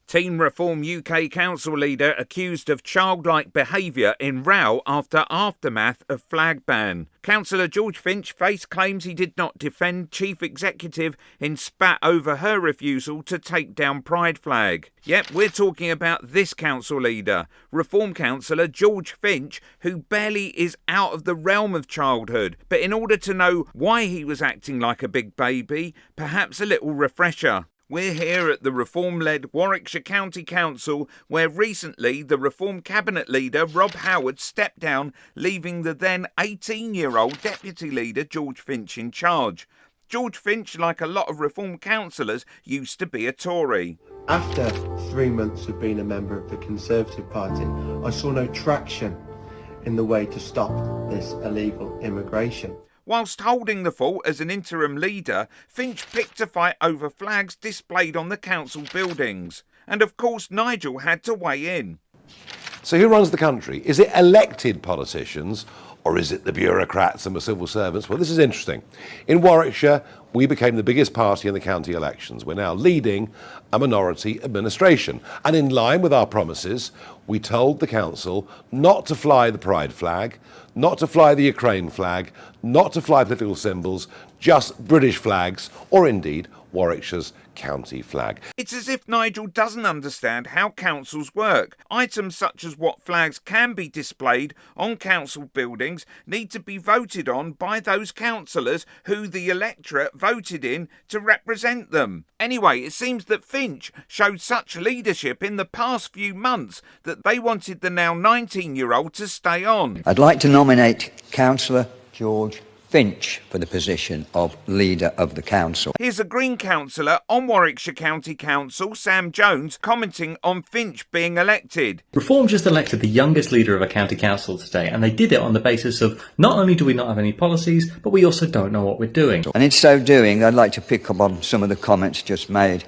Teen Reform UK Council leader accused of childlike behaviour in row after aftermath of flag ban. Councillor George Finch faced claims he did not defend Chief Executive in spat over her refusal to take down Pride flag. Yep, we're talking about this council leader, Reform Councillor George Finch, who barely is out of the realm of childhood. But in order to know why he was acting like a big baby, perhaps a little refresher. We're here at the Reform-led Warwickshire County Council, where recently the Reform Cabinet leader, Rob Howard, stepped down, leaving the then 18-year-old Deputy Leader, George Finch, in charge. George Finch, like a lot of Reform councillors, used to be a Tory. After 3 months of being a member of the Conservative Party, I saw no traction in the way to stop this illegal immigration. Whilst holding the fort as an interim leader, Finch picked a fight over flags displayed on the council buildings. And of course Nigel had to weigh in. So who runs the country? Is it elected politicians or is it the bureaucrats and the civil servants? Well, this is interesting. In Warwickshire, we became the biggest party in the county elections. We're now leading a minority administration. And in line with our promises, we told the council not to fly the Pride flag, not to fly the Ukraine flag, not to fly political symbols, just British flags, or indeed Warwickshire's county flag. It's as if Nigel doesn't understand how councils work. Items such as what flags can be displayed on council buildings need to be voted on by those councillors who the electorate voted in to represent them. Anyway, it seems that Finch showed such leadership in the past few months that they wanted the now 19-year-old to stay on. I'd like to nominate Councillor George Finch for the position of Leader of the Council. Here's a Green councillor on Warwickshire County Council, Sam Jones, commenting on Finch being elected. Reform just elected the youngest leader of a county council today, and they did it on the basis of not only do we not have any policies, but we also don't know what we're doing. And in so doing, I'd like to pick up on some of the comments just made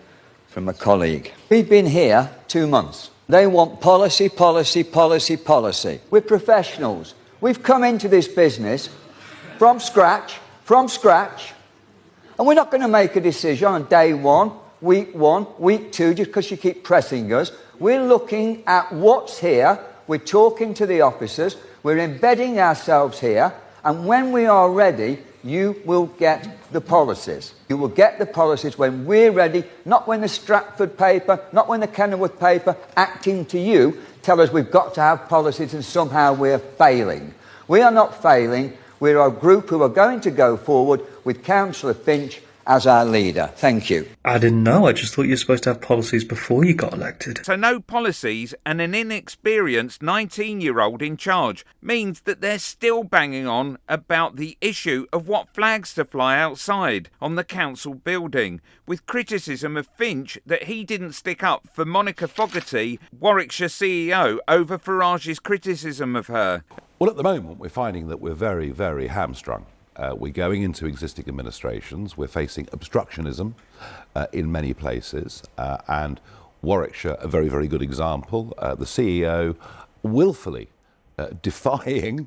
from a colleague. We've been here 2 months. They want policy, policy, policy, policy. We're professionals. We've come into this business from scratch, and we're not going to make a decision on day 1, week 2, just because you keep pressing us. We're looking at what's here, we're talking to the officers, we're embedding ourselves here, and when we are ready, you will get the policies. You will get the policies when we're ready, not when the Stratford paper, not when the Kenilworth paper, acting to you, tell us we've got to have policies and somehow we're failing. We are not failing. We're a group who are going to go forward with Councillor Finch as our leader. Thank you. I didn't know. I just thought you were supposed to have policies before you got elected. So no policies and an inexperienced 19-year-old in charge means that they're still banging on about the issue of what flags to fly outside on the council building, with criticism of Finch that he didn't stick up for Monica Fogarty, Warwickshire CEO, over Farage's criticism of her. Well, at the moment, we're finding that we're very, very hamstrung. We're going into existing administrations. We're facing obstructionism in many places. And Warwickshire, a very, very good example. The CEO willfully defying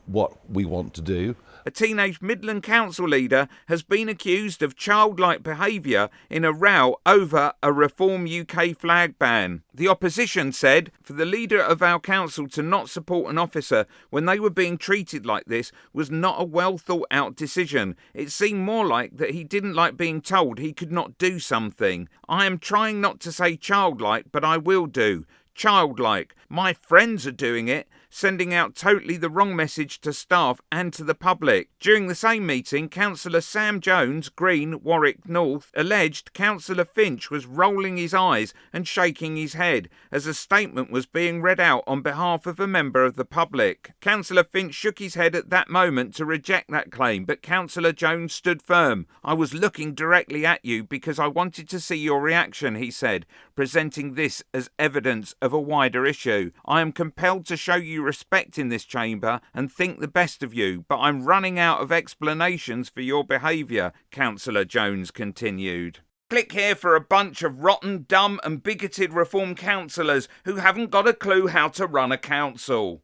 what we want to do. A teenage Midland council leader has been accused of childlike behaviour in a row over a Reform UK flag ban. The opposition said for the leader of our council to not support an officer when they were being treated like this was not a well thought out decision. It seemed more like that he didn't like being told he could not do something. I am trying not to say childlike, but I will do. Childlike. My friends are doing it, sending out totally the wrong message to staff and to the public. During the same meeting, Councillor Sam Jones, Green, Warwick North, alleged Councillor Finch was rolling his eyes and shaking his head as a statement was being read out on behalf of a member of the public. Councillor Finch shook his head at that moment to reject that claim, but Councillor Jones stood firm. I was looking directly at you because I wanted to see your reaction, he said, presenting this as evidence of a wider issue. I am compelled to show you respect in this chamber and think the best of you, but I'm running out of explanations for your behaviour, Councillor Jones continued. Click here for a bunch of rotten, dumb and bigoted Reform councillors who haven't got a clue how to run a council.